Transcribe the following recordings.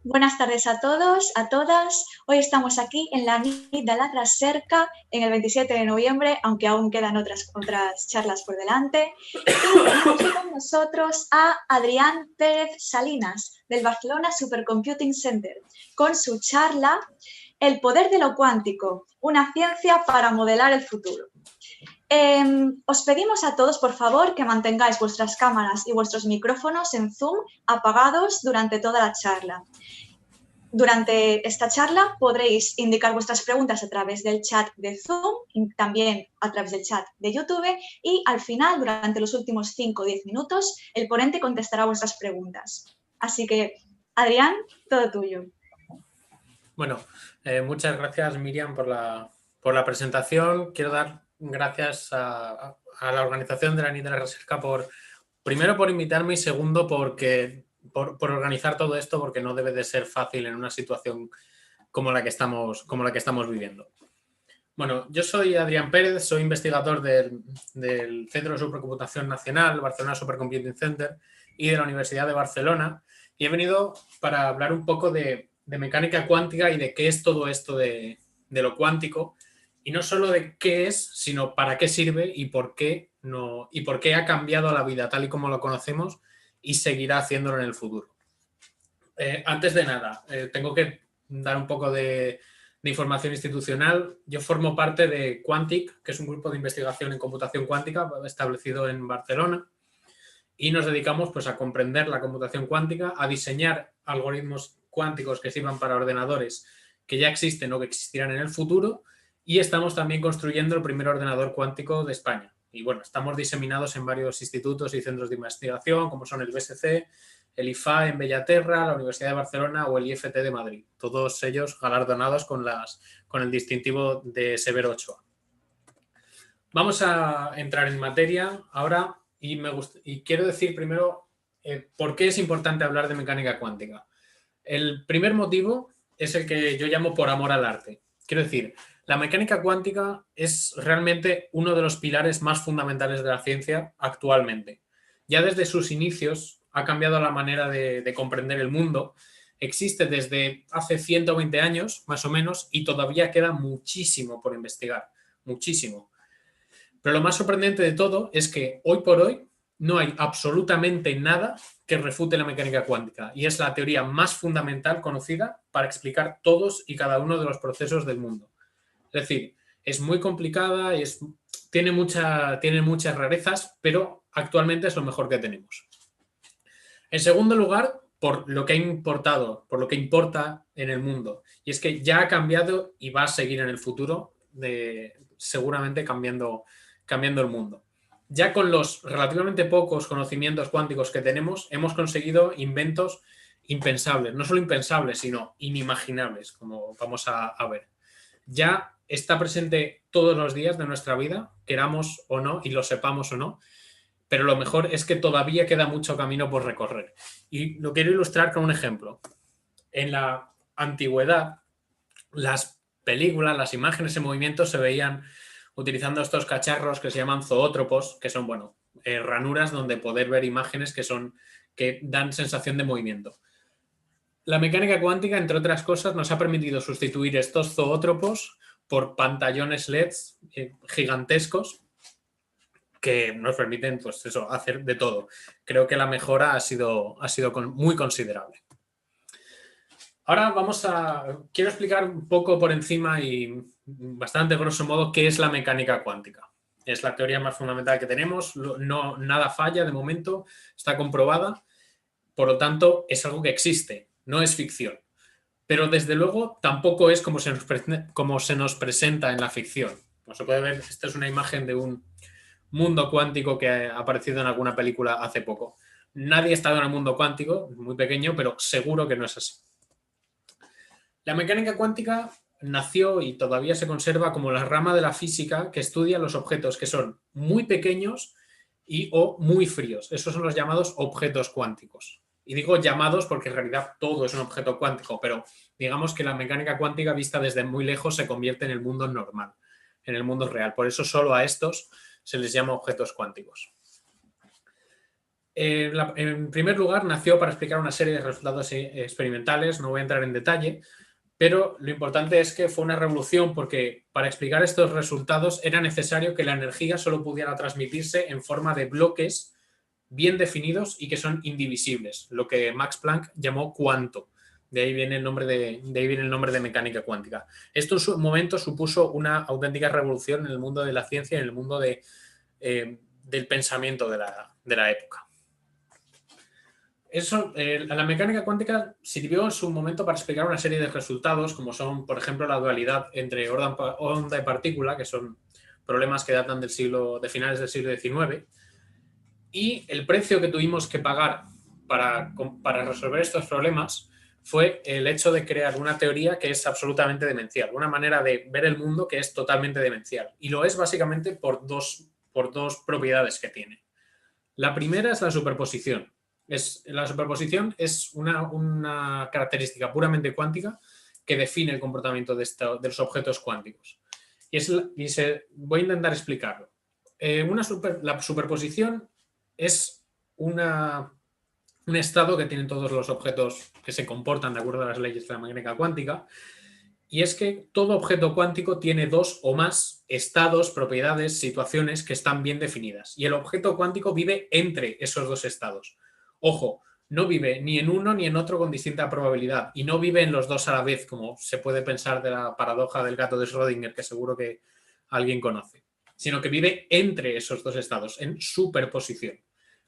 Buenas tardes a todos, a todas. Hoy estamos aquí en la nit de la Recerca en el 27 de noviembre, aunque aún quedan otras charlas por delante. Y tenemos con nosotros a Adrián Pérez Salinas, del Barcelona Supercomputing Center, con su charla El poder de lo cuántico, una ciencia para modelar el futuro. Os pedimos a todos, por favor, que mantengáis vuestras cámaras y vuestros micrófonos en Zoom apagados durante toda la charla. Durante esta charla podréis indicar vuestras preguntas a través del chat de Zoom y también a través del chat de YouTube y al final, durante los últimos 5 o 10 minutos, el ponente contestará vuestras preguntas. Así que, Adrián, todo tuyo. Bueno, muchas gracias, Miriam, por la presentación. Quiero dar gracias a la organización de la NIT de la Recerca primero por invitarme y segundo por organizar todo esto, porque no debe de ser fácil en una situación como la que estamos viviendo. Bueno, yo soy Adrián Pérez, soy investigador del Centro de Supercomputación Nacional, Barcelona Supercomputing Center, y de la Universidad de Barcelona, y he venido para hablar un poco de mecánica cuántica y de qué es todo esto de lo cuántico, y no solo de qué es, sino para qué sirve y por qué ha cambiado la vida tal y como lo conocemos y seguirá haciéndolo en el futuro. Antes de nada, tengo que dar un poco de información institucional. Yo formo parte de Quantic, que es un grupo de investigación en computación cuántica establecido en Barcelona, y nos dedicamos pues, a comprender la computación cuántica, a diseñar algoritmos cuánticos que sirvan para ordenadores que ya existen o que existirán en el futuro, y estamos también construyendo el primer ordenador cuántico de España. Y bueno, estamos diseminados en varios institutos y centros de investigación, como son el BSC, el IFA en Bellaterra, la Universidad de Barcelona o el IFT de Madrid. Todos ellos galardonados con el distintivo de Severo Ochoa. Vamos a entrar en materia ahora y quiero decir primero por qué es importante hablar de mecánica cuántica. El primer motivo es el que yo llamo por amor al arte. Quiero decir, la mecánica cuántica es realmente uno de los pilares más fundamentales de la ciencia actualmente. Ya desde sus inicios ha cambiado la manera de comprender el mundo. Existe desde hace 120 años, más o menos, y todavía queda muchísimo por investigar. Muchísimo. Pero lo más sorprendente de todo es que hoy por hoy no hay absolutamente nada que refute la mecánica cuántica, y es la teoría más fundamental conocida para explicar todos y cada uno de los procesos del mundo. Es decir, es muy complicada, tiene muchas rarezas, pero actualmente es lo mejor que tenemos. En segundo lugar, por lo que importa en el mundo, y es que ya ha cambiado y va a seguir en el futuro, seguramente cambiando el mundo. Ya con los relativamente pocos conocimientos cuánticos que tenemos, hemos conseguido inventos impensables, no solo impensables, sino inimaginables, como vamos a ver. Ya está presente todos los días de nuestra vida, queramos o no, y lo sepamos o no, pero lo mejor es que todavía queda mucho camino por recorrer. Y lo quiero ilustrar con un ejemplo. En la antigüedad, las películas, las imágenes en movimiento se veían utilizando estos cacharros que se llaman zoótropos, que son, ranuras donde poder ver imágenes que dan sensación de movimiento. La mecánica cuántica, entre otras cosas, nos ha permitido sustituir estos zoótropos por pantallones LEDs gigantescos que nos permiten, pues eso, hacer de todo. Creo que la mejora ha sido muy considerable. Ahora quiero explicar un poco por encima y bastante grosso modo qué es la mecánica cuántica. Es la teoría más fundamental que tenemos, nada falla de momento, está comprobada, por lo tanto es algo que existe, no es ficción. Pero desde luego tampoco es como se nos presenta en la ficción. Como se puede ver, esta es una imagen de un mundo cuántico que ha aparecido en alguna película hace poco. Nadie ha estado en el mundo cuántico, muy pequeño, pero seguro que no es así. La mecánica cuántica nació y todavía se conserva como la rama de la física que estudia los objetos que son muy pequeños o muy fríos. Esos son los llamados objetos cuánticos. Y digo llamados porque en realidad todo es un objeto cuántico, pero digamos que la mecánica cuántica vista desde muy lejos se convierte en el mundo normal, en el mundo real. Por eso solo a estos se les llama objetos cuánticos. En primer lugar, nació para explicar una serie de resultados experimentales, no voy a entrar en detalle, pero lo importante es que fue una revolución porque para explicar estos resultados era necesario que la energía solo pudiera transmitirse en forma de bloques bien definidos y que son indivisibles, lo que Max Planck llamó cuanto. De ahí viene el nombre de mecánica cuántica. Esto en su momento supuso una auténtica revolución en el mundo de la ciencia y en el mundo del pensamiento de la época. La mecánica cuántica sirvió en su momento para explicar una serie de resultados, como son, por ejemplo, la dualidad entre onda y partícula, que son problemas que datan de finales del siglo XIX, y el precio que tuvimos que pagar para resolver estos problemas fue el hecho de crear una teoría que es absolutamente demencial, una manera de ver el mundo que es totalmente demencial. Y lo es básicamente por dos propiedades que tiene. La primera es la superposición. La superposición es una característica puramente cuántica que define el comportamiento de los objetos cuánticos. Voy a intentar explicarlo. La superposición es un estado que tienen todos los objetos que se comportan de acuerdo a las leyes de la mecánica cuántica, y es que todo objeto cuántico tiene dos o más estados, propiedades, situaciones que están bien definidas, y el objeto cuántico vive entre esos dos estados. Ojo, no vive ni en uno ni en otro con distinta probabilidad, y no vive en los dos a la vez, como se puede pensar de la paradoja del gato de Schrödinger, que seguro que alguien conoce, sino que vive entre esos dos estados, en superposición.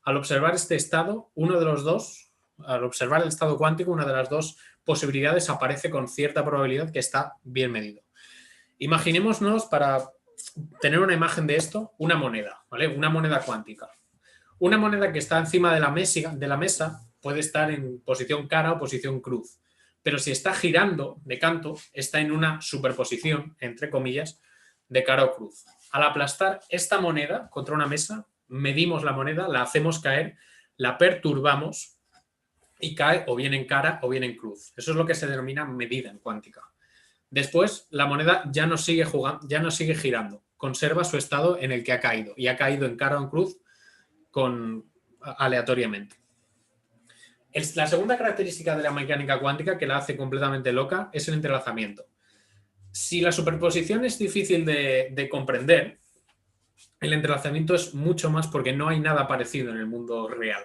Al observar este estado, al observar el estado cuántico, una de las dos posibilidades aparece con cierta probabilidad que está bien medido. Imaginémonos, para tener una imagen de esto, una moneda, ¿vale? Una moneda cuántica. Una moneda que está encima de la mesa puede estar en posición cara o posición cruz, pero si está girando de canto, está en una superposición, entre comillas, de cara o cruz. Al aplastar esta moneda contra una mesa, medimos la moneda, la hacemos caer, la perturbamos y cae o bien en cara o bien en cruz. Eso es lo que se denomina medida en cuántica. Después, la moneda ya no sigue girando, conserva su estado en el que ha caído, y ha caído en cara o en cruz aleatoriamente. La segunda característica de la mecánica cuántica que la hace completamente loca es el entrelazamiento. Si la superposición es difícil de comprender, el entrelazamiento es mucho más, porque no hay nada parecido en el mundo real.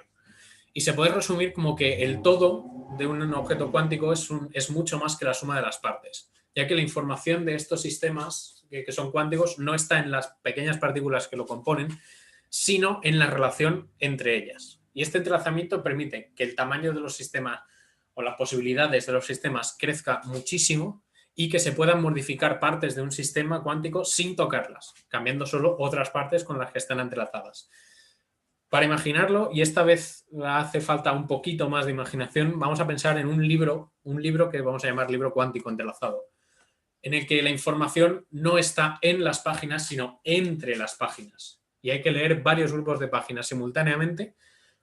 Y se puede resumir como que el todo de un objeto cuántico es mucho más que la suma de las partes, ya que la información de estos sistemas que son cuánticos no está en las pequeñas partículas que lo componen, sino en la relación entre ellas. Y este entrelazamiento permite que el tamaño de los sistemas o las posibilidades de los sistemas crezca muchísimo y que se puedan modificar partes de un sistema cuántico sin tocarlas, cambiando solo otras partes con las que están entrelazadas. Para imaginarlo, y esta vez hace falta un poquito más de imaginación, vamos a pensar en un libro que vamos a llamar libro cuántico entrelazado, en el que la información no está en las páginas, sino entre las páginas. Y hay que leer varios grupos de páginas simultáneamente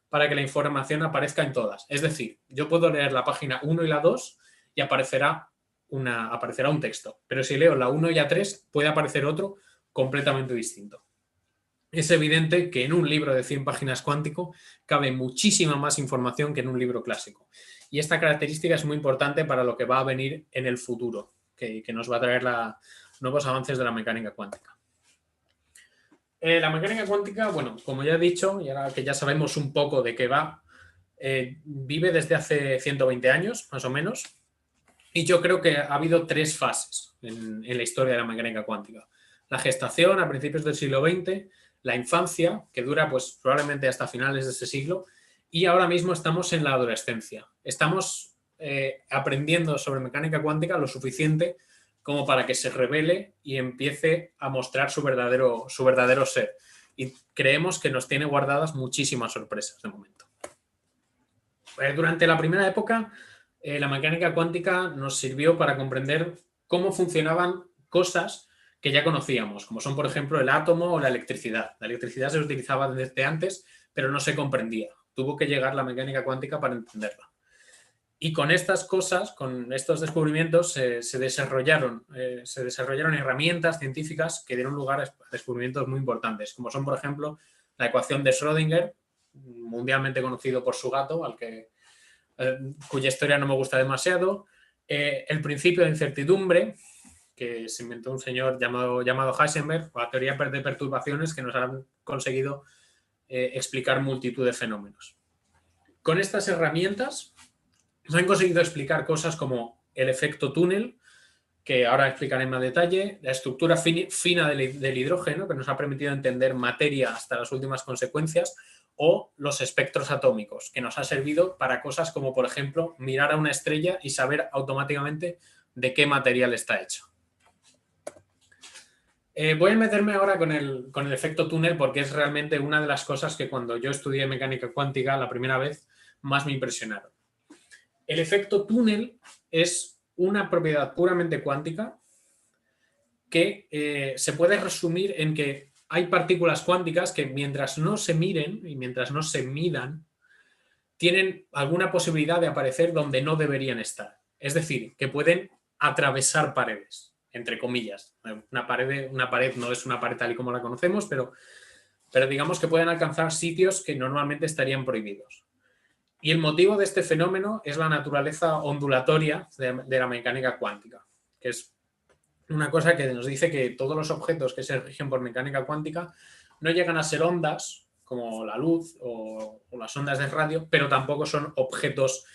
para que la información aparezca en todas. Es decir, yo puedo leer la página 1 y la 2 y aparecerá un texto, pero si leo la 1 y la 3 puede aparecer otro completamente distinto. Es evidente que en un libro de 100 páginas cuántico cabe muchísima más información que en un libro clásico. Y esta característica es muy importante para lo que va a venir en el futuro, que nos va a traer nuevos avances de la mecánica cuántica. La mecánica cuántica, bueno, como ya he dicho, y ahora que ya sabemos un poco de qué va, vive desde hace 120 años, más o menos, y yo creo que ha habido tres fases en la historia de la mecánica cuántica. La gestación a principios del siglo XX, la infancia, que dura pues probablemente hasta finales de ese siglo, y ahora mismo estamos en la adolescencia. Estamos aprendiendo sobre mecánica cuántica lo suficiente como para que se revele y empiece a mostrar su verdadero ser. Y creemos que nos tiene guardadas muchísimas sorpresas de momento. Durante la primera época, la mecánica cuántica nos sirvió para comprender cómo funcionaban cosas que ya conocíamos, como son, por ejemplo, el átomo o la electricidad. La electricidad se utilizaba desde antes, pero no se comprendía. Tuvo que llegar la mecánica cuántica para entenderla. Y con estas cosas, con estos descubrimientos, se desarrollaron herramientas científicas que dieron lugar a descubrimientos muy importantes, como son, por ejemplo, la ecuación de Schrödinger, mundialmente conocido por su gato, cuya historia no me gusta demasiado. El principio de incertidumbre, que se inventó un señor llamado Heisenberg, o la teoría de perturbaciones, que nos han conseguido explicar multitud de fenómenos. Con estas herramientas nos han conseguido explicar cosas como el efecto túnel, que ahora explicaré en más detalle, la estructura fina del hidrógeno, que nos ha permitido entender materia hasta las últimas consecuencias, o los espectros atómicos, que nos ha servido para cosas como, por ejemplo, mirar a una estrella y saber automáticamente de qué material está hecho. Voy a meterme ahora con el efecto túnel, porque es realmente una de las cosas que cuando yo estudié mecánica cuántica la primera vez más me impresionaron. El efecto túnel es una propiedad puramente cuántica que se puede resumir en que hay partículas cuánticas que mientras no se miren y mientras no se midan, tienen alguna posibilidad de aparecer donde no deberían estar. Es decir, que pueden atravesar paredes, entre comillas. Una pared no es una pared tal y como la conocemos, pero digamos que pueden alcanzar sitios que normalmente estarían prohibidos. Y el motivo de este fenómeno es la naturaleza ondulatoria de la mecánica cuántica, que es una cosa que nos dice que todos los objetos que se rigen por mecánica cuántica no llegan a ser ondas, como la luz o las ondas de radio, pero tampoco son objetos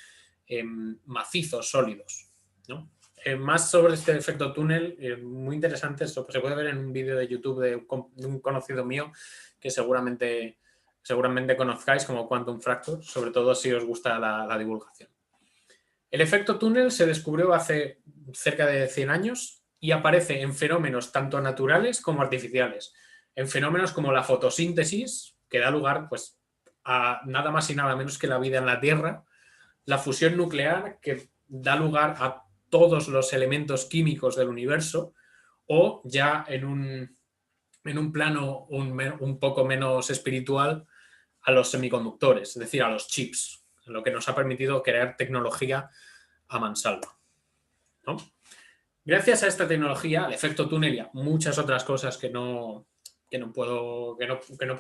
macizos, sólidos, ¿no? Más sobre este efecto túnel, muy interesante, esto se puede ver en un vídeo de YouTube de un conocido mío que seguramente conozcáis como Quantum Fracture, sobre todo si os gusta la divulgación. El efecto túnel se descubrió hace cerca de 100 años y aparece en fenómenos tanto naturales como artificiales. En fenómenos como la fotosíntesis, que da lugar pues, a nada más y nada menos que la vida en la Tierra, la fusión nuclear, que da lugar a todos los elementos químicos del universo, o ya en un plano un poco menos espiritual, a los semiconductores, es decir, a los chips, lo que nos ha permitido crear tecnología a mansalva, ¿no? Gracias a esta tecnología, al efecto túnel y a muchas otras cosas que no puedo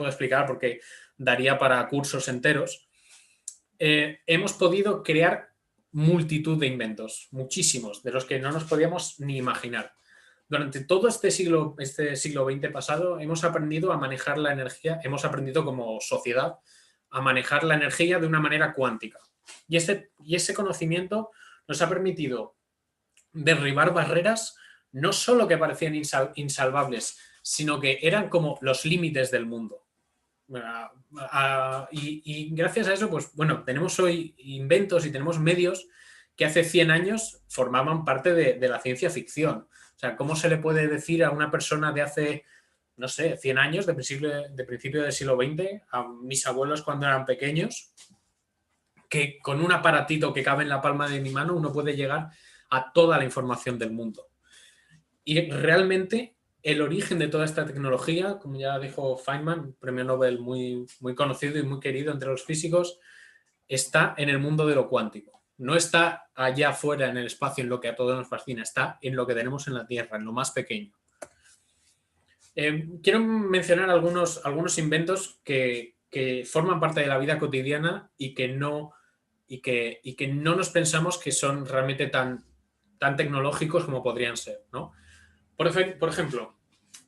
explicar porque daría para cursos enteros, hemos podido crear multitud de inventos, muchísimos, de los que no nos podíamos ni imaginar. Durante todo este siglo XX pasado hemos aprendido a manejar la energía, hemos aprendido como sociedad a manejar la energía de una manera cuántica. Y ese conocimiento nos ha permitido derribar barreras no solo que parecían insalvables, sino que eran como los límites del mundo. Y gracias a eso, pues bueno, tenemos hoy inventos y tenemos medios que hace 100 años formaban parte de la ciencia ficción. O sea, ¿cómo se le puede decir a una persona de hace, no sé, 100 años, de principio del siglo XX, a mis abuelos cuando eran pequeños, que con un aparatito que cabe en la palma de mi mano uno puede llegar a toda la información del mundo? Y realmente el origen de toda esta tecnología, como ya dijo Feynman, premio Nobel muy, muy conocido y muy querido entre los físicos, está en el mundo de lo cuántico. No está allá afuera en el espacio, en lo que a todos nos fascina, está en lo que tenemos en la Tierra, en lo más pequeño. Quiero mencionar algunos inventos que forman parte de la vida cotidiana y que no nos pensamos que son realmente tan tecnológicos como podrían ser, ¿no? Por ejemplo,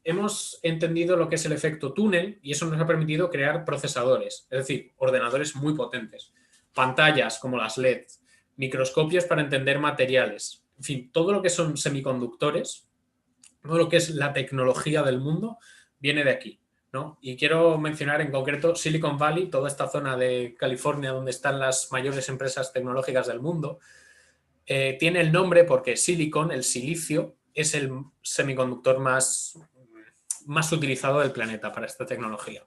hemos entendido lo que es el efecto túnel y eso nos ha permitido crear procesadores, es decir, ordenadores muy potentes, pantallas como las LED, microscopios para entender materiales, en fin, todo lo que son semiconductores, todo lo que es la tecnología del mundo viene de aquí, ¿no? Y quiero mencionar en concreto Silicon Valley, toda esta zona de California donde están las mayores empresas tecnológicas del mundo. Tiene el nombre porque silicon, el silicio, es el semiconductor más utilizado del planeta para esta tecnología.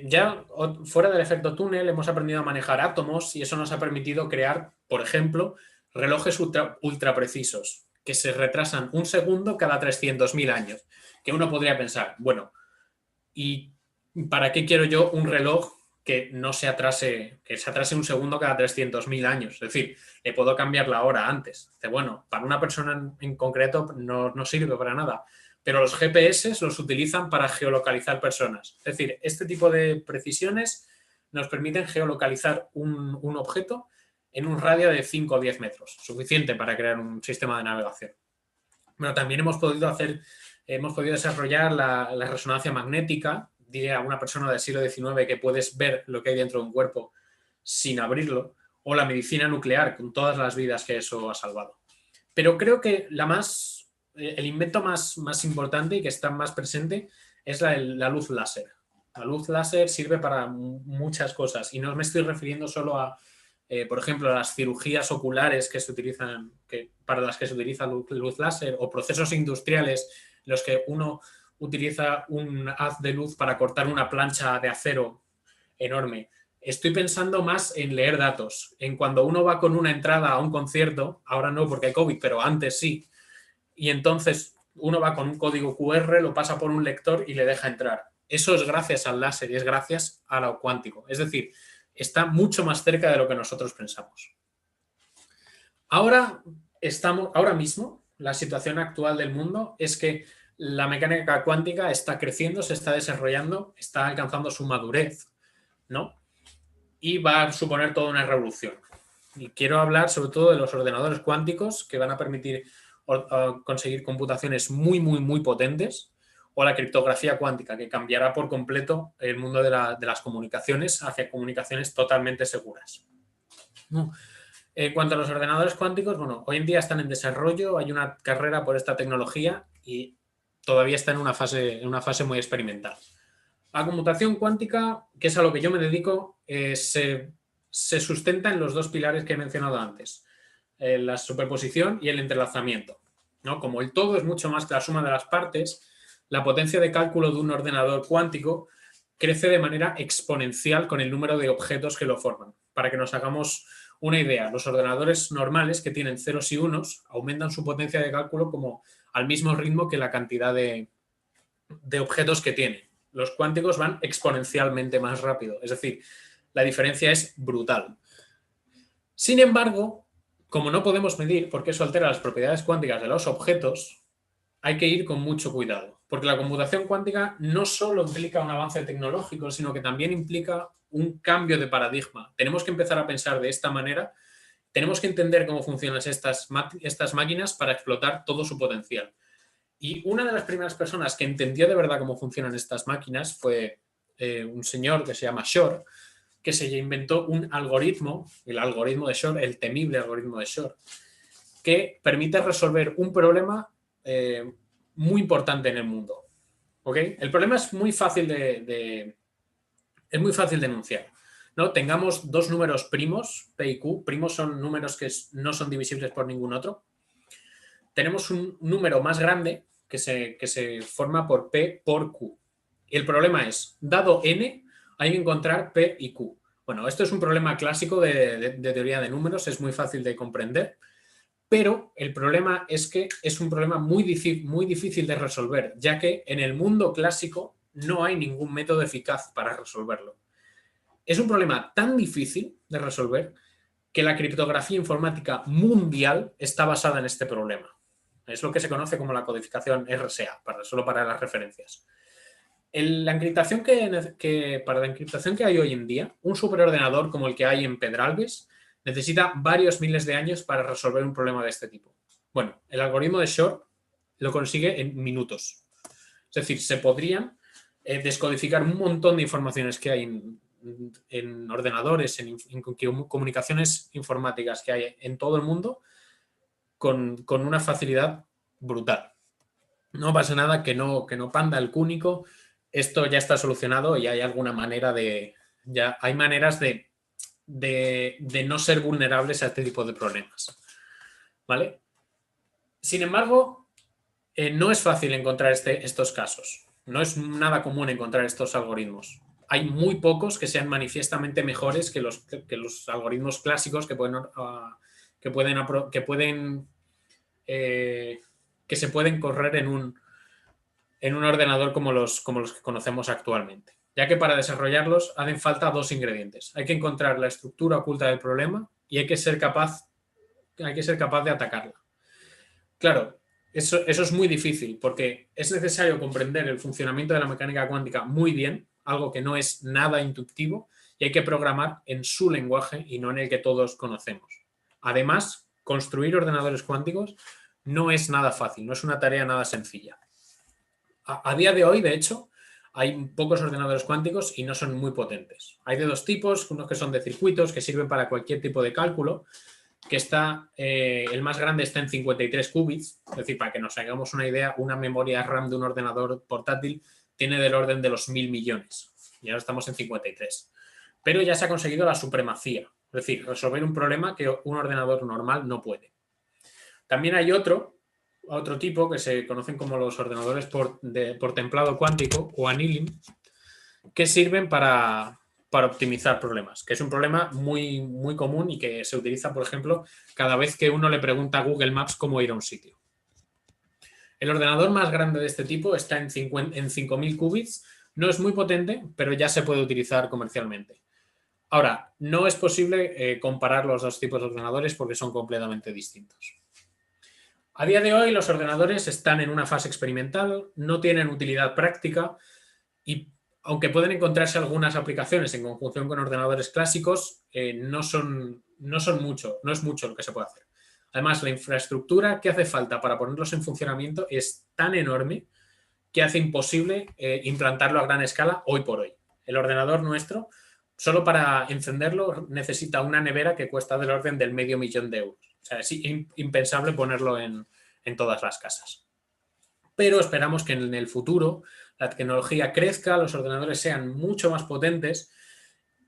Ya fuera del efecto túnel hemos aprendido a manejar átomos y eso nos ha permitido crear, por ejemplo, relojes ultra precisos que se retrasan un segundo cada 300.000 años. Que uno podría pensar, bueno, ¿y para qué quiero yo un reloj que se atrase un segundo cada 300.000 años? Es decir, le puedo cambiar la hora antes. Bueno, para una persona en concreto no sirve para nada. pero los GPS los utilizan para geolocalizar personas. Es decir, este tipo de precisiones nos permiten geolocalizar un objeto en un radio de 5 o 10 metros, suficiente para crear un sistema de navegación. Bueno, también hemos podido desarrollar la resonancia magnética, diría una persona del siglo XIX que puedes ver lo que hay dentro de un cuerpo sin abrirlo, o la medicina nuclear, con todas las vidas que eso ha salvado. Pero creo que el invento más importante y que está más presente es la luz láser. La luz láser sirve para muchas cosas y no me estoy refiriendo solo a, por ejemplo, a las cirugías oculares para las que se utiliza luz láser, o procesos industriales en los que uno utiliza un haz de luz para cortar una plancha de acero enorme. Estoy pensando más en leer datos, en cuando uno va con una entrada a un concierto, ahora no porque hay COVID, pero antes sí, y entonces uno va con un código QR, lo pasa por un lector y le deja entrar. Eso es gracias al láser y es gracias a lo cuántico. Es decir, está mucho más cerca de lo que nosotros pensamos. Ahora mismo, la situación actual del mundo es que la mecánica cuántica está creciendo, se está desarrollando, está alcanzando su madurez, ¿no? Y va a suponer toda una revolución. Y quiero hablar sobre todo de los ordenadores cuánticos que van a permitir conseguir computaciones muy, muy, muy potentes, o la criptografía cuántica, que cambiará por completo el mundo de las comunicaciones hacia comunicaciones totalmente seguras. En cuanto a los ordenadores cuánticos, bueno, hoy en día están en desarrollo, hay una carrera por esta tecnología y todavía está en una fase muy experimental. La computación cuántica, que es a lo que yo me dedico, se sustenta en los dos pilares que he mencionado antes, la superposición y el entrelazamiento, ¿no? Como el todo es mucho más que la suma de las partes, la potencia de cálculo de un ordenador cuántico crece de manera exponencial con el número de objetos que lo forman. Para que nos hagamos una idea, los ordenadores normales que tienen ceros y unos aumentan su potencia de cálculo como al mismo ritmo que la cantidad de objetos que tienen. Los cuánticos van exponencialmente más rápido, es decir, la diferencia es brutal. Sin embargo, como no podemos medir, porque eso altera las propiedades cuánticas de los objetos, hay que ir con mucho cuidado, porque la computación cuántica no solo implica un avance tecnológico, sino que también implica un cambio de paradigma. Tenemos que empezar a pensar de esta manera, tenemos que entender cómo funcionan estas máquinas para explotar todo su potencial. Y una de las primeras personas que entendió de verdad cómo funcionan estas máquinas fue un señor que se llama Shor, que se inventó un algoritmo, el algoritmo de Shor, el temible algoritmo de Shor, que permite resolver un problema muy importante en el mundo. ¿Okay? El problema es muy fácil de enunciar, ¿no? Tengamos dos números primos, P y Q. Primos son números que no son divisibles por ningún otro. Tenemos un número más grande que se forma por P por Q. Y el problema es, dado n, hay que encontrar P y Q. Bueno, esto es un problema clásico de teoría de números, es muy fácil de comprender, pero el problema es que es un problema muy difícil de resolver, ya que en el mundo clásico no hay ningún método eficaz para resolverlo. Es un problema tan difícil de resolver que la criptografía informática mundial está basada en este problema. Es lo que se conoce como la codificación RSA, solo para las referencias. Para la encriptación que hay hoy en día, un superordenador como el que hay en Pedralbes necesita varios miles de años para resolver un problema de este tipo. Bueno, el algoritmo de Shor lo consigue en minutos. Es decir, se podrían descodificar un montón de informaciones que hay en ordenadores, en comunicaciones informáticas que hay en todo el mundo con una facilidad brutal. No pasa nada que no panda el cúnico. Esto ya está solucionado y hay alguna manera hay maneras de no ser vulnerables a este tipo de problemas. ¿Vale? Sin embargo, no es fácil encontrar estos casos. No es nada común encontrar estos algoritmos. Hay muy pocos que sean manifiestamente mejores que los algoritmos clásicos que se pueden correr en un ordenador como los que conocemos actualmente, ya que para desarrollarlos hacen falta dos ingredientes. Hay que encontrar la estructura oculta del problema y hay que ser capaz de atacarla. Claro, eso es muy difícil porque es necesario comprender el funcionamiento de la mecánica cuántica muy bien, algo que no es nada intuitivo, y hay que programar en su lenguaje y no en el que todos conocemos. Además, construir ordenadores cuánticos no es nada fácil, no es una tarea nada sencilla. A día de hoy, de hecho, hay pocos ordenadores cuánticos y no son muy potentes. Hay de dos tipos, unos que son de circuitos, que sirven para cualquier tipo de cálculo, que el más grande está en 53 qubits, es decir, para que nos hagamos una idea, una memoria RAM de un ordenador portátil tiene del orden de los 1.000 millones, y ahora estamos en 53. Pero ya se ha conseguido la supremacía, es decir, resolver un problema que un ordenador normal no puede. También hay otro tipo que se conocen como los ordenadores por templado cuántico o annealing, que sirven para optimizar problemas, que es un problema muy, muy común y que se utiliza, por ejemplo, cada vez que uno le pregunta a Google Maps cómo ir a un sitio. El ordenador más grande de este tipo está en 5.000 qubits, no es muy potente, pero ya se puede utilizar comercialmente. Ahora, no es posible comparar los dos tipos de ordenadores porque son completamente distintos. A día de hoy los ordenadores están en una fase experimental, no tienen utilidad práctica y aunque pueden encontrarse algunas aplicaciones en conjunción con ordenadores clásicos, no es mucho lo que se puede hacer. Además, la infraestructura que hace falta para ponerlos en funcionamiento es tan enorme que hace imposible implantarlo a gran escala hoy por hoy. El ordenador nuestro, solo para encenderlo, necesita una nevera que cuesta del orden del $500.000 de euros. O sea, es impensable ponerlo en todas las casas. Pero esperamos que en el futuro la tecnología crezca, los ordenadores sean mucho más potentes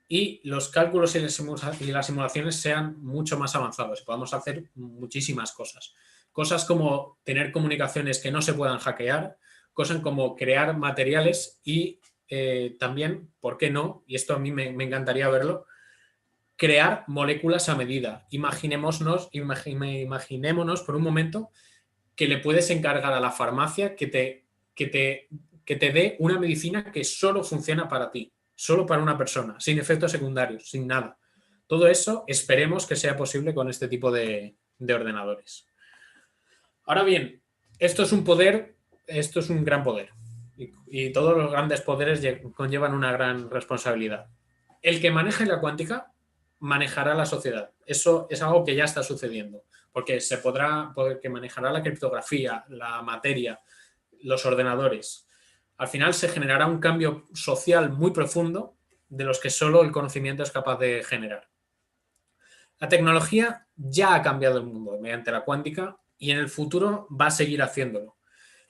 y los cálculos y las simulaciones sean mucho más avanzados. Podamos hacer muchísimas cosas. Cosas como tener comunicaciones que no se puedan hackear, cosas como crear materiales y también, ¿por qué no? Y esto a mí me encantaría verlo, crear moléculas a medida. Imaginémonos por un momento que le puedes encargar a la farmacia que te dé una medicina que solo funciona para ti, solo para una persona, sin efectos secundarios, sin nada. Todo eso esperemos que sea posible con este tipo de ordenadores. Ahora bien, esto es un gran poder y todos los grandes poderes conllevan una gran responsabilidad. El que maneje la cuántica manejará la sociedad. Eso es algo que ya está sucediendo, porque que manejará la criptografía, la materia, los ordenadores. Al final se generará un cambio social muy profundo de los que solo el conocimiento es capaz de generar. La tecnología ya ha cambiado el mundo mediante la cuántica y en el futuro va a seguir haciéndolo.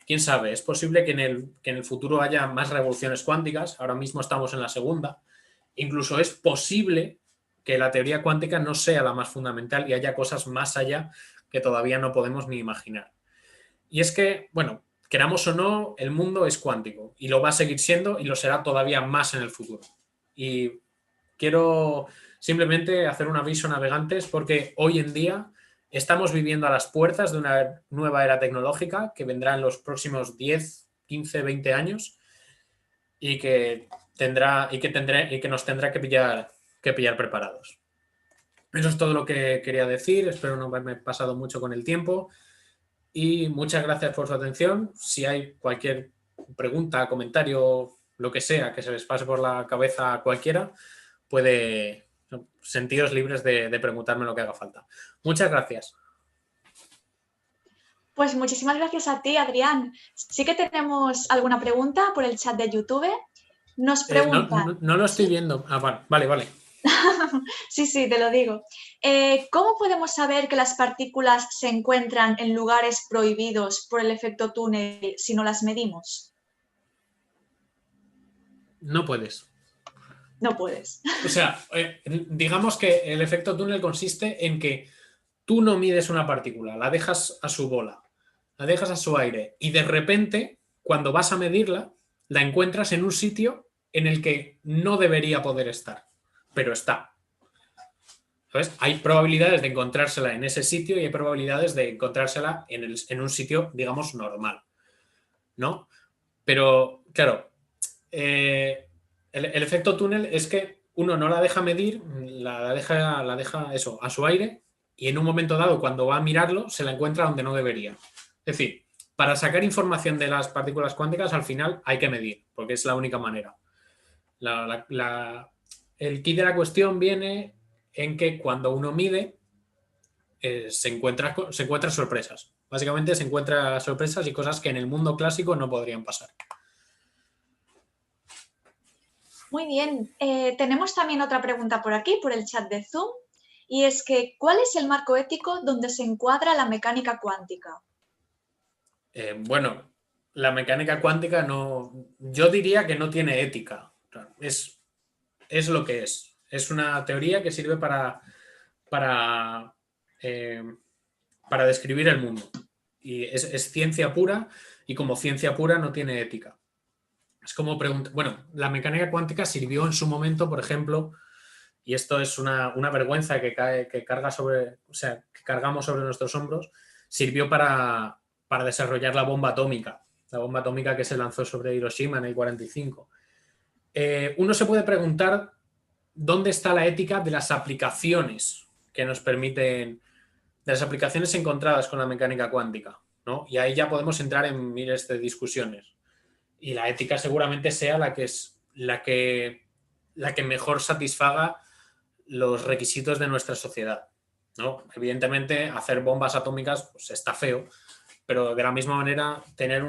Quién sabe, es posible que en el futuro haya más revoluciones cuánticas. Ahora mismo estamos en la segunda. Incluso es posible que la teoría cuántica no sea la más fundamental y haya cosas más allá que todavía no podemos ni imaginar. Y es que, bueno, queramos o no, el mundo es cuántico y lo va a seguir siendo y lo será todavía más en el futuro. Y quiero simplemente hacer un aviso a navegantes porque hoy en día estamos viviendo a las puertas de una nueva era tecnológica que vendrá en los próximos 10, 15, 20 años y que nos tendrá que pillar preparados. Eso es todo lo que quería decir. Espero no haberme pasado mucho con el tiempo y muchas gracias por su atención. Si hay cualquier pregunta, comentario, lo que sea que se les pase por la cabeza a cualquiera, puede sentiros libres de preguntarme lo que haga falta. Muchas gracias. Pues muchísimas gracias a ti, Adrián. Sí que tenemos alguna pregunta por el chat de YouTube. Nos preguntan... No lo estoy viendo. Vale. Sí, te lo digo. ¿Cómo podemos saber que las partículas se encuentran en lugares prohibidos por el efecto túnel si no las medimos? No puedes. No puedes. O sea, digamos que el efecto túnel consiste en que tú no mides una partícula, la dejas a su bola, la dejas a su aire y de repente, cuando vas a medirla, la encuentras en un sitio en el que no debería poder estar, pero está. ¿Sabes? Hay probabilidades de encontrársela en ese sitio y hay probabilidades de encontrársela en un sitio, digamos, normal, ¿no? Pero, claro, el efecto túnel es que uno no la deja medir, la deja eso, a su aire y en un momento dado, cuando va a mirarlo, se la encuentra donde no debería. Es decir, para sacar información de las partículas cuánticas al final hay que medir, porque es la única manera. El quid de la cuestión viene en que cuando uno mide se encuentra sorpresas. Básicamente se encuentra sorpresas y cosas que en el mundo clásico no podrían pasar. Muy bien. Tenemos también otra pregunta por aquí, por el chat de Zoom, y es que ¿cuál es el marco ético donde se encuadra la mecánica cuántica? Bueno, la mecánica cuántica yo diría que no tiene ética. Es lo que es. Es una teoría que sirve para, eh, para describir el mundo. Y es ciencia pura, y como ciencia pura no tiene ética. Es como preguntar. Bueno, la mecánica cuántica sirvió en su momento, por ejemplo, y esto es una vergüenza que cargamos sobre nuestros hombros, sirvió para desarrollar la bomba atómica que se lanzó sobre Hiroshima en el 45. Uno se puede preguntar dónde está la ética de las aplicaciones que nos permiten, de las aplicaciones encontradas con la mecánica cuántica, ¿no? Y ahí ya podemos entrar en miles de discusiones. Y la ética seguramente sea la que mejor satisfaga los requisitos de nuestra sociedad, ¿no? Evidentemente, hacer bombas atómicas pues, está feo, pero de la misma manera tener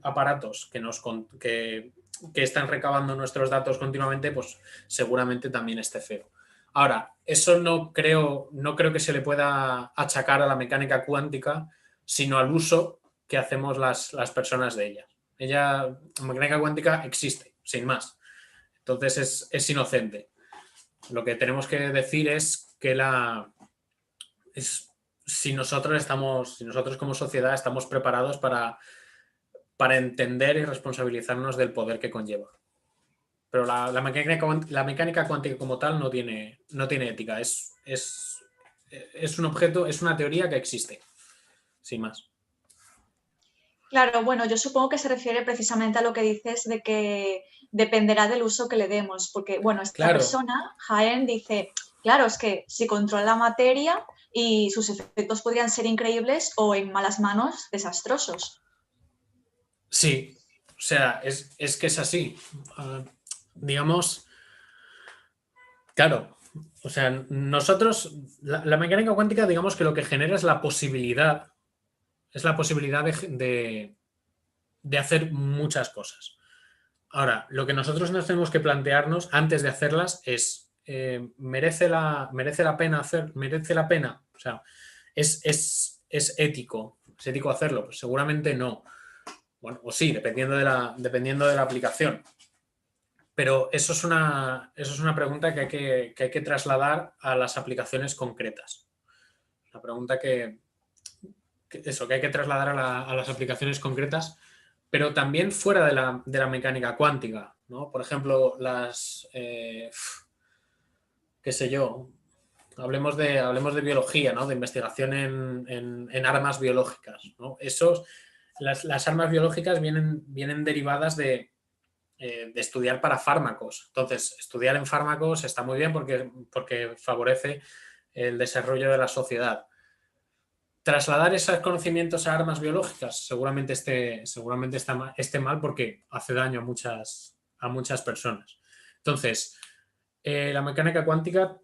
aparatos que están recabando nuestros datos continuamente, pues seguramente también esté feo. Ahora, eso no creo que se le pueda achacar a la mecánica cuántica, sino al uso que hacemos las personas de ella. La mecánica cuántica existe, sin más. Entonces es inocente. Lo que tenemos que decir es que si nosotros como sociedad estamos preparados para entender y responsabilizarnos del poder que conlleva. Pero la mecánica cuántica como tal no tiene ética. Es un objeto, es una teoría que existe, sin más. Claro, bueno, yo supongo que se refiere precisamente a lo que dices de que dependerá del uso que le demos, porque, bueno, esta Claro, persona, Jaén, dice, claro, es que si controla la materia y sus efectos podrían ser increíbles o en malas manos desastrosos. sí. O sea, es que es así. Digamos, claro. O sea, nosotros, la mecánica cuántica, digamos que lo que genera es la posibilidad de hacer muchas cosas. Ahora, lo que nosotros nos tenemos que plantearnos antes de hacerlas es, ¿merece la pena hacer? ¿Merece la pena? O sea, ¿es ético? ¿Es ético hacerlo? Pues seguramente no. Bueno, o sí, dependiendo de la aplicación. Pero eso es una pregunta que hay que trasladar a las aplicaciones concretas. La pregunta que hay que trasladar a las aplicaciones concretas, pero también fuera de la mecánica cuántica, ¿no? Por ejemplo, qué sé yo, hablemos de biología, ¿no? De investigación en armas biológicas, ¿no? Las armas biológicas vienen derivadas de estudiar para fármacos. Entonces, estudiar en fármacos está muy bien porque favorece el desarrollo de la sociedad. Trasladar esos conocimientos a armas biológicas seguramente esté mal porque hace daño a muchas personas. Entonces, la mecánica cuántica,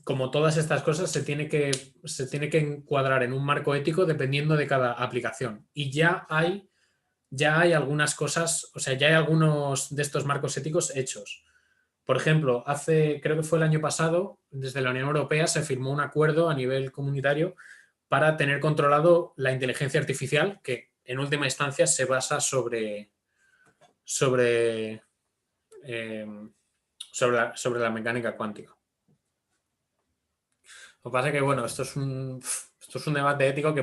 como todas estas cosas, se tiene que encuadrar en un marco ético dependiendo de cada aplicación. Y ya hay algunas cosas, o sea, ya hay algunos de estos marcos éticos hechos. Por ejemplo, creo que fue el año pasado, desde la Unión Europea se firmó un acuerdo a nivel comunitario para tener controlado la inteligencia artificial, que en última instancia se basa sobre la mecánica cuántica. Lo que pasa es que, bueno, esto es un debate ético que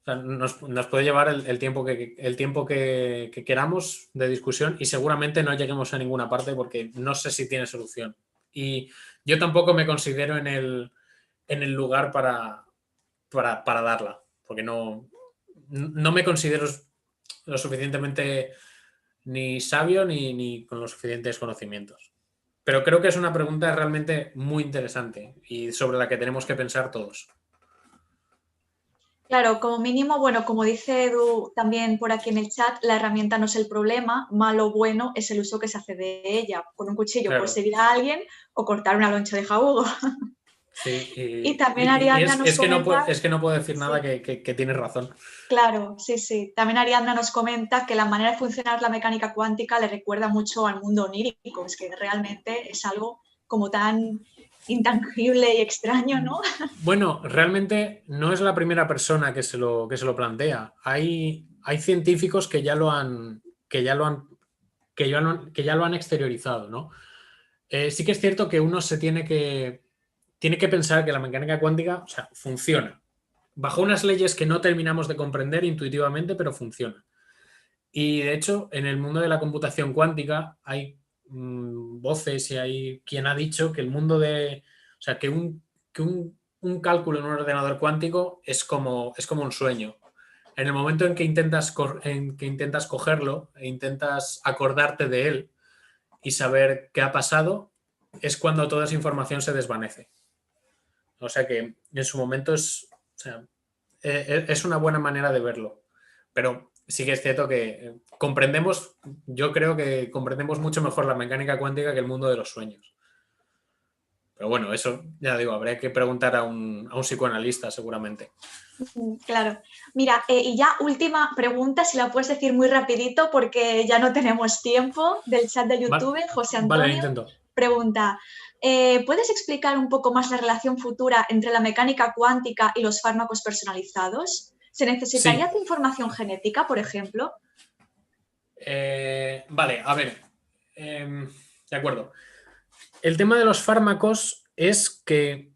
nos puede llevar el tiempo que queramos de discusión, y seguramente no lleguemos a ninguna parte porque no sé si tiene solución. Y yo tampoco me considero en el lugar para darla, porque no me considero lo suficientemente ni sabio ni con los suficientes conocimientos. Pero creo que es una pregunta realmente muy interesante y sobre la que tenemos que pensar todos. Claro, como mínimo, bueno, como dice Edu también por aquí en el chat, la herramienta no es el problema, malo o bueno es el uso que se hace de ella. Con un cuchillo puedes Claro, herir a alguien o cortar una loncha de jabugo. sí. Y también Ariadna nos comenta, Es que no puedo decir nada sí, que tienes razón. claro, sí, sí. También Ariadna nos comenta que la manera de funcionar la mecánica cuántica le recuerda mucho al mundo onírico, es que realmente es algo como tan intangible y extraño, ¿no? Bueno, realmente no es la primera persona que se lo plantea. Hay científicos que ya lo han exteriorizado, ¿no? Sí que es cierto que uno tiene que pensar que la mecánica cuántica, o sea, funciona. Bajo unas leyes que no terminamos de comprender intuitivamente, pero funciona. Y de hecho, en el mundo de la computación cuántica hay voces y hay quien ha dicho que el mundo de. O sea, un cálculo en un ordenador cuántico es como un sueño. En el momento en que intentas cogerlo e intentas acordarte de él y saber qué ha pasado, es cuando toda esa información se desvanece. O sea que en su momento o sea, es una buena manera de verlo. Pero sí que es cierto que yo creo que comprendemos mucho mejor la mecánica cuántica que el mundo de los sueños. Pero bueno, eso ya digo, habría que preguntar a un psicoanalista seguramente. Claro. Mira, y ya última pregunta, si la puedes decir muy rapidito porque ya no tenemos tiempo, del chat de Vale, YouTube, José vale, Antonio intento. pregunta, ¿puedes explicar un poco más la relación futura entre la mecánica cuántica y los fármacos personalizados? ¿Se necesitaría Sí. información genética, por ejemplo? Vale, a ver. De acuerdo. El tema de los fármacos es que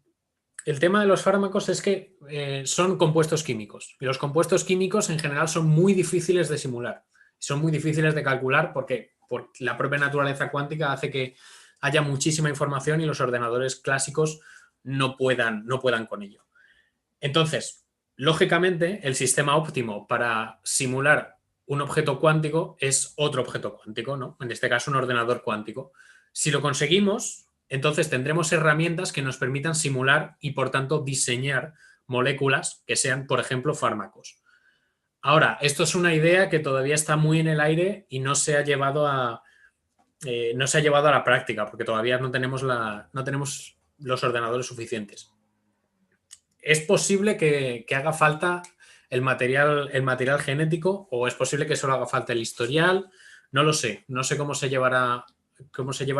son compuestos químicos. Y los compuestos químicos en general son muy difíciles de simular. Son muy difíciles de calcular porque la propia naturaleza cuántica hace que haya muchísima información y los ordenadores clásicos no puedan con ello. Entonces, lógicamente, el sistema óptimo para simular un objeto cuántico es otro objeto cuántico, ¿no? En este caso, un ordenador cuántico. Si lo conseguimos, entonces tendremos herramientas que nos permitan simular y, por tanto, diseñar moléculas que sean, por ejemplo, fármacos. Ahora, esto es una idea que todavía está muy en el aire y no se ha llevado a la práctica, porque todavía no tenemos los ordenadores suficientes. ¿Es posible que haga falta el material genético o es posible que solo haga falta el historial? No lo sé. No sé cómo se llevará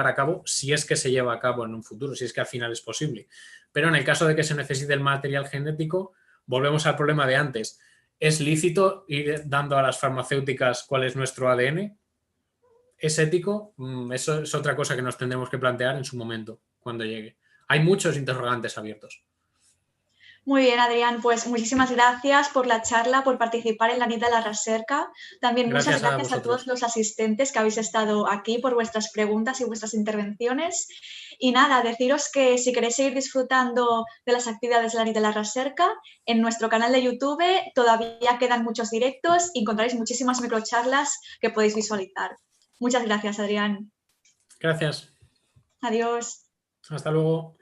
a cabo, si es que se lleva a cabo en un futuro, si es que al final es posible. Pero en el caso de que se necesite el material genético, volvemos al problema de antes. ¿Es lícito ir dando a las farmacéuticas cuál es nuestro ADN? ¿Es ético? Eso es otra cosa que nos tendremos que plantear en su momento, cuando llegue. Hay muchos interrogantes abiertos. Muy bien, Adrián, pues muchísimas gracias por la charla, por participar en la nit de la Recerca. También muchas Gracias a gracias a todos vosotros. los asistentes que habéis estado aquí por vuestras preguntas y vuestras intervenciones. Y nada, deciros que si queréis seguir disfrutando de las actividades de la nit de la Recerca, en nuestro canal de YouTube todavía quedan muchos directos y encontraréis muchísimas microcharlas que podéis visualizar. Muchas gracias, Adrián. Gracias. Adiós. Hasta luego.